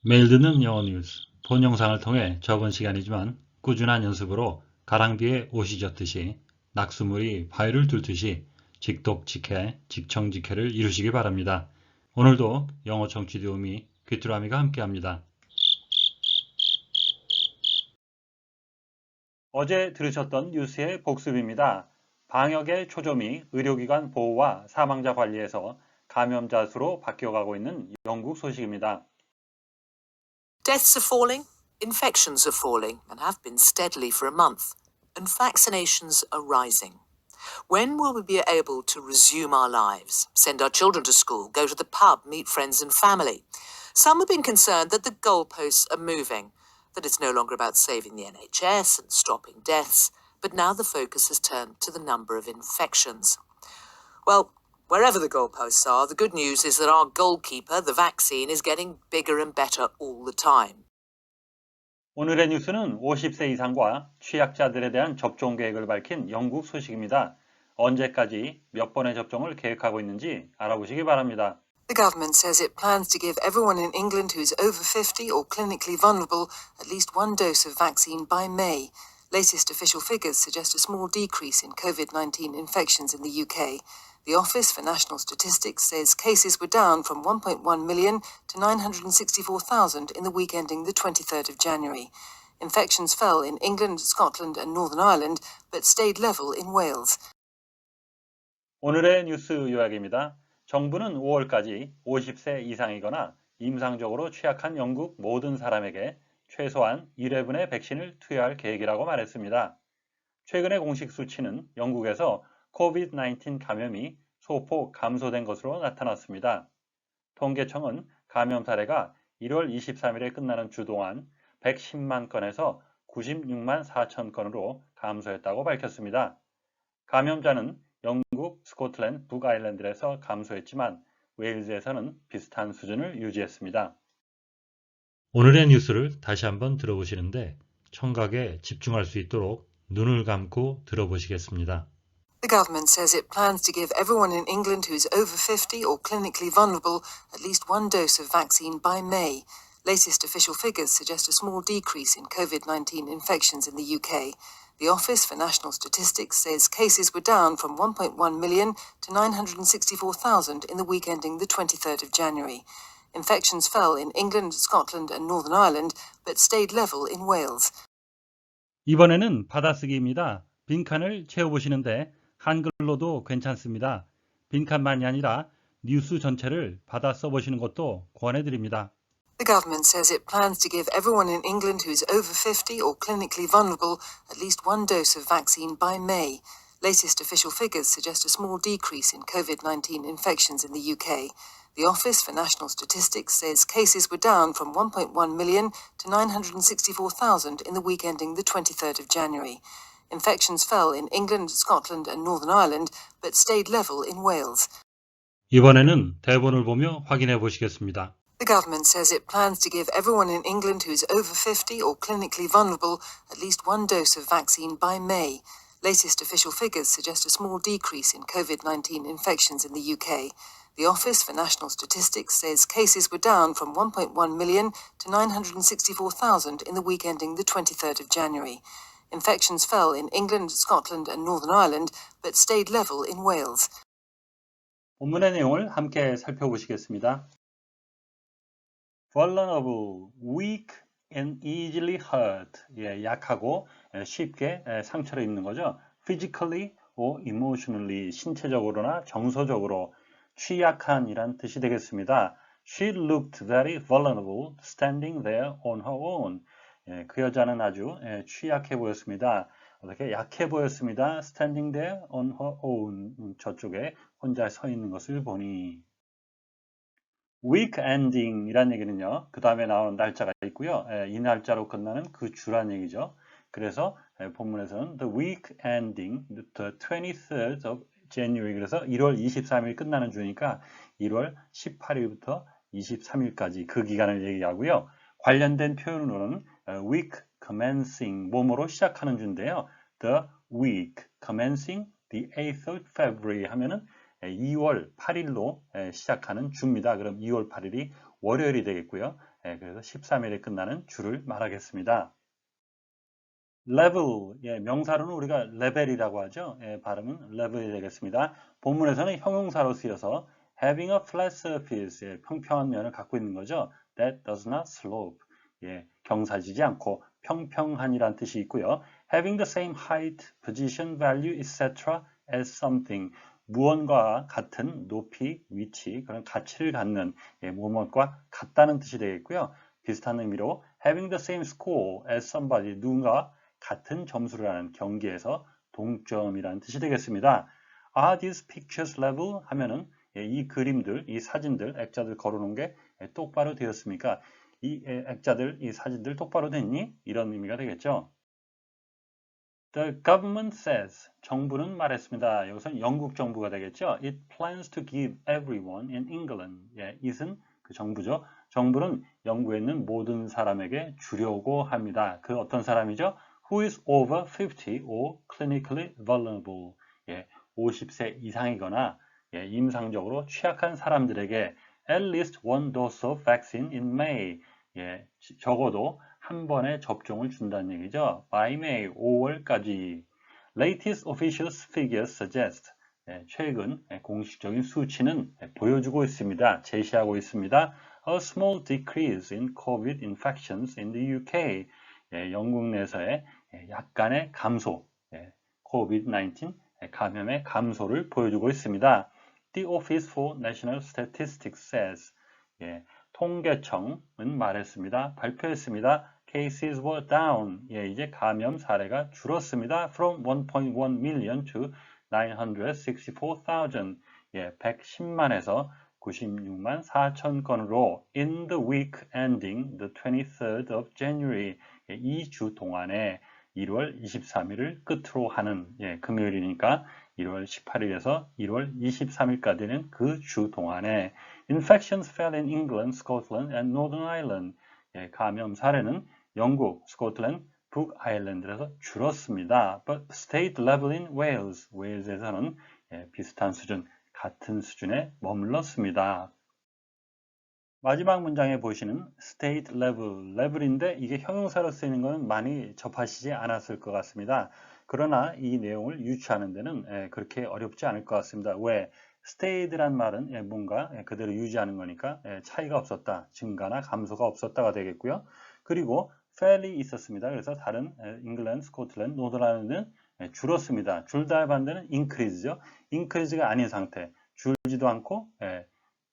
매일 듣는 영어 뉴스, 본 영상을 통해 적은 시간이지만 꾸준한 연습으로 가랑비에 옷이 젖듯이 낙수물이 바위를 뚫듯이 직독직해, 직청직해를 이루시기 바랍니다. 오늘도 영어 청취 도우미 귀뚜라미가 함께합니다. 어제 들으셨던 뉴스의 복습입니다. 방역의 초점이 의료기관 보호와 사망자 관리에서 감염자 수로 바뀌어가고 있는 영국 소식입니다. Deaths are falling, infections are falling, and have been steadily for a month, and vaccinations are rising. When will we be able to resume our lives, send our children to school, go to the pub, meet friends and family? Some have been concerned that the goalposts are moving, that it's no longer about saving the NHS and stopping deaths, but now the focus has turned to the number of infections. Well, wherever the goalposts are, the good news is that our goalkeeper, the vaccine, is getting bigger and better all the time. 오늘의 뉴스는 50세 이상과 취약자들에 대한 접종 계획을 밝힌 영국 소식입니다. 언제까지 몇 번의 접종을 계획하고 있는지 알아보시기 바랍니다. The government says it plans to give everyone in England who is over 50 or clinically vulnerable at least one dose of vaccine by May. Latest official figures suggest a small decrease in COVID-19 infections in the UK. The Office for National Statistics says cases were down from 1.1 million to 964,000 in the week ending the 23rd of January. Infections fell in England, Scotland and Northern Ireland, but stayed level in Wales. 오늘의 뉴스 요약입니다. 정부는 5월까지 50세 이상이거나 임상적으로 취약한 영국 모든 사람에게 최소한 1회분의 백신을 투여할 계획이라고 말했습니다. 최근의 공식 수치는 영국에서 COVID-19 감염이 소폭 감소된 것으로 나타났습니다. 통계청은 감염 사례가 1월 23일에 끝나는 주 동안 110만 건에서 96만 4천 건으로 감소했다고 밝혔습니다. 감염자는 영국, 스코틀랜드, 북아일랜드에서 감소했지만 웨일즈에서는 비슷한 수준을 유지했습니다. 오늘의 뉴스를 다시 한번 들어보시는데 청각에 집중할 수 있도록 눈을 감고 들어보시겠습니다. The government says it plans to give everyone in England who is over 50 or clinically vulnerable at least one dose of vaccine by May. Latest official figures suggest a small decrease in COVID-19 infections in the UK. The Office for National Statistics says cases were down from 1.1 million to 964,000 in the week ending the 23rd of January. Infections fell in England, Scotland and Northern Ireland, but stayed level in Wales. 이번에는 받아쓰기입니다. 빈칸을 채워보시는데 한글로도 괜찮습니다. 빈칸만이 아니라 뉴스 전체를 받아 써보시는 것도 권해드립니다. The government says it plans to give everyone in England who is over 50 or clinically vulnerable at least one dose of vaccine by May. Latest official figures suggest a small decrease in COVID-19 infections in the UK. The Office for National Statistics says cases were down from 1.1 million to 964,000 in the week ending the 23rd of January. Infections fell in England, Scotland and Northern Ireland, but stayed level in Wales. 이번에는 대본을 보며 확인해 보시겠습니다. The government says it plans to give everyone in England who is over 50 or clinically vulnerable at least one dose of vaccine by May. Latest official figures suggest a small decrease in COVID-19 infections in the UK. The Office for National Statistics says cases were down from 1.1 million to 964,000 in the week ending the 23rd of January. Infections fell in England, Scotland and Northern Ireland, but stayed level in Wales. 본문의 내용을 함께 살펴보시겠습니다. vulnerable, weak and easily hurt. 약하고 쉽게 상처를 입는 거죠. physically or emotionally, 신체적으로나 정서적으로 취약한이란 뜻이 되겠습니다. She looked very vulnerable standing there on her own. 그 여자는 아주 취약해 보였습니다. 어떻게 약해 보였습니다. standing there on her own. 저쪽에 혼자 서 있는 것을 보니. week ending 이란 얘기는요. 그 다음에 나오는 날짜가 있고요. 이 날짜로 끝나는 그 주란 얘기죠. 그래서 본문에서는 the week ending the 23rd of January 그래서 1월 23일 끝나는 주니까 1월 18일부터 23일까지 그 기간을 얘기하고요. 관련된 표현으로는 week commencing 뭐뭐로 시작하는 주인데요. the week commencing the 8th of February 하면은 2월 8일로 시작하는 주입니다. 그럼 2월 8일이 월요일이 되겠고요. 그래서 13일에 끝나는 주를 말하겠습니다. level, 명사로는 우리가 레벨이라고 하죠. 발음은 level이 되겠습니다. 본문에서는 형용사로 쓰여서 having a flat surface, 평평한 면을 갖고 있는 거죠. that does not slope, 경사지지 않고 평평한이란 뜻이 있고요. having the same height, position, value, etc. as something, 무언가와 같은 높이, 위치, 그런 가치를 갖는 무엇과 같다는 뜻이 되겠고요. 비슷한 의미로 having the same score as somebody, 누군가 같은 점수를 하는 경기에서 동점이라는 뜻이 되겠습니다. Are these pictures level? 하면은 이 그림들, 이 사진들, 액자들 걸어놓은 게 똑바로 되었습니까? 이 액자들, 이 사진들 똑바로 됐니? 이런 의미가 되겠죠. The government says, 정부는 말했습니다. 여기서는 영국 정부가 되겠죠. It plans to give everyone in England. it은 그 정부죠. 정부는 영국에 있는 모든 사람에게 주려고 합니다. 그 어떤 사람이죠? Who is over 50 or clinically vulnerable. 50세 이상이거나 임상적으로 취약한 사람들에게 at least one dose of vaccine in May. 적어도 한 번의 접종을 준다는 얘기죠. By May, 5월까지. Latest official figures suggest. 최근 공식적인 수치는 보여주고 있습니다. 제시하고 있습니다. A small decrease in COVID infections in the UK. 영국 내에서의 약간의 감소, COVID-19 감염의 감소를 보여주고 있습니다. The Office for National Statistics says, 통계청은 말했습니다. 발표했습니다. Cases were down. 이제 감염 사례가 줄었습니다. From 1.1 million to 964,000. 110만에서 96만 4천 건으로 in the week ending the 23rd of January. 이 주 동안에 1월 23일을 끝으로 하는 금요일이니까 1월 18일에서 1월 23일까지는 그 주 동안에 infections fell in England, Scotland and Northern Ireland. 감염 사례는 영국, 스코틀랜드, 북아일랜드에서 줄었습니다. But state level in Wales, 웨일즈에서는 비슷한 수준, 같은 수준에 머물렀습니다. 마지막 문장에 보시는 state level, level인데 이게 형용사로 쓰이는 것은 많이 접하시지 않았을 것 같습니다. 그러나 이 내용을 유추하는 데는 그렇게 어렵지 않을 것 같습니다. 왜? stayed란 말은 뭔가 그대로 유지하는 거니까 차이가 없었다, 증가나 감소가 없었다가 되겠고요. 그리고 fell이 있었습니다. 그래서 다른 잉글랜드, 스코틀랜드, 노덜랜드는 줄었습니다. 줄다의 반대는 increase죠. increase가 아닌 상태, 줄지도 않고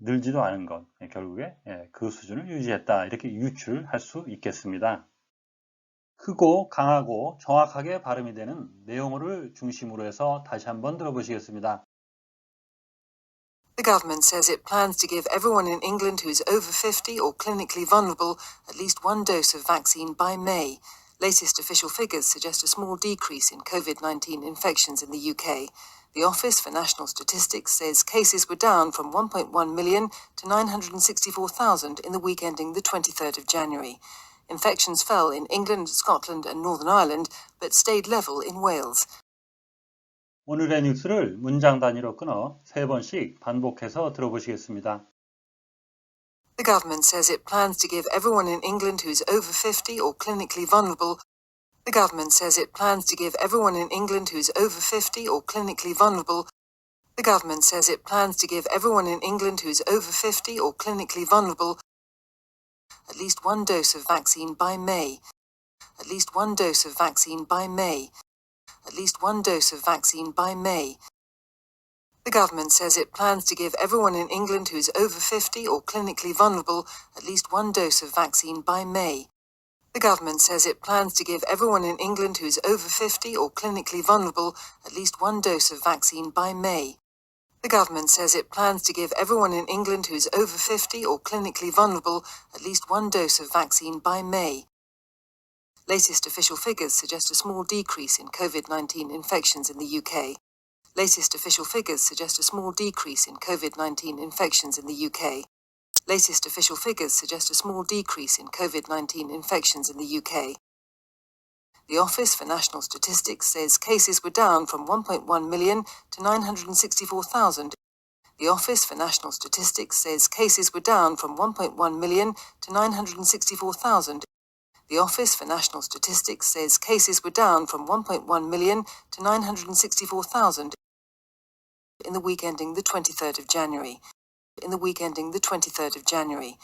늘지도 않은 것, 결국에 그 수준을 유지했다. 이렇게 유추를 할 수 있겠습니다. 크고 강하고 정확하게 발음이 되는 내용어를 중심으로 해서 다시 한번 들어보시겠습니다. The government says it plans to give everyone in England who is over 50 or clinically vulnerable at least one dose of vaccine by May. Latest official figures suggest a small decrease in COVID-19 infections in the UK. The Office for National Statistics says cases were down from 1.1 million to 964,000 in the week ending the 23rd of January. Infections fell in England, Scotland and Northern Ireland, but stayed level in Wales. 오늘의 뉴스를 문장 단위로 끊어 3번씩 반복해서 들어보시겠습니다. The government says it plans to give everyone in England who is over 50 or clinically vulnerable. The government says it plans to give everyone in England who is over 50 or clinically vulnerable. The government says it plans to give everyone in England who is over 50 or clinically vulnerable at least one dose of vaccine by May. At least one dose of vaccine by May. At least one dose of vaccine by May. The government says it plans to give everyone in England who is over 50 or clinically vulnerable at least one dose of vaccine by May. The government says it plans to give everyone in England who is over 50 or clinically vulnerable at least one dose of vaccine by May. The government says it plans to give everyone in England who is over 50 or clinically vulnerable at least one dose of vaccine by May. Latest official figures suggest a small decrease in COVID-19 infections in the UK. Latest official figures suggest a small decrease in COVID-19 infections in the UK. Latest official figures suggest a small decrease in COVID-19 infections in the UK. The Office for National Statistics says cases were down from 1.1 million to 964,000. The Office for National Statistics says cases were down from 1.1 million to 964,000. The Office for National Statistics says cases were down from 1.1 million to 964,000 in the week ending the 23rd of January. In the week ending the 23rd of January.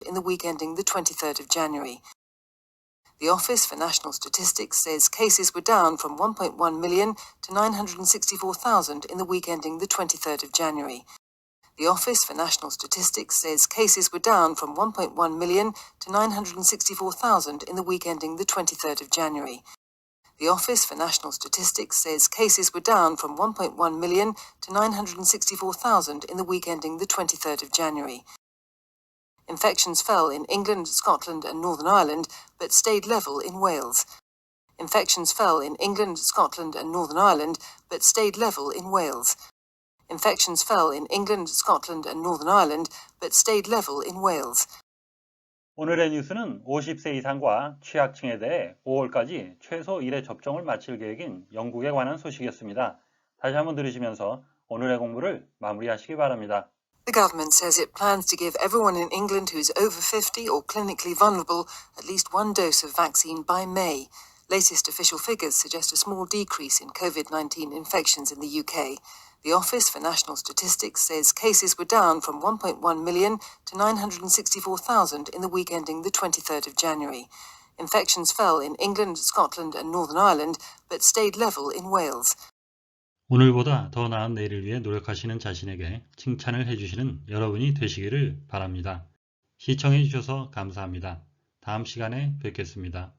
In the week ending the 23rd of January. The Office for National Statistics says cases were down from 1.1 million to 964,000 in the week ending the 23rd of January. The Office for National Statistics says cases were down from 1.1 million to 964,000 in the week ending the 23rd of January. The Office for National Statistics says cases were down from 1.1 million to 964,000 in the week ending the 23rd of January. Infections fell in England, Scotland and Northern Ireland, but stayed level in Wales. Infections fell in England, Scotland and Northern Ireland, but stayed level in Wales. Infections fell in England, Scotland and Northern Ireland, but stayed level in Wales. 오늘의 뉴스는 50세 이상과 취약층에 대해 5월까지 최소 1회 접종을 마칠 계획인 영국에 관한 소식이었습니다. 다시 한번 들으시면서 오늘의 공부를 마무리하시기 바랍니다. The government says it plans to give everyone in England who is over 50 or clinically vulnerable at least one dose of vaccine by May. Latest official figures suggest a small decrease in COVID-19 infections in the UK. The Office for National Statistics says cases were down from 1.1 million to 964,000 in the week ending the 23rd of January. Infections fell in England, Scotland and Northern Ireland, but stayed level in Wales. 오늘보다 더 나은 내일을 위해 노력하시는 자신에게 칭찬을 해주시는 여러분이 되시기를 바랍니다. 시청해 주셔서 감사합니다. 다음 시간에 뵙겠습니다.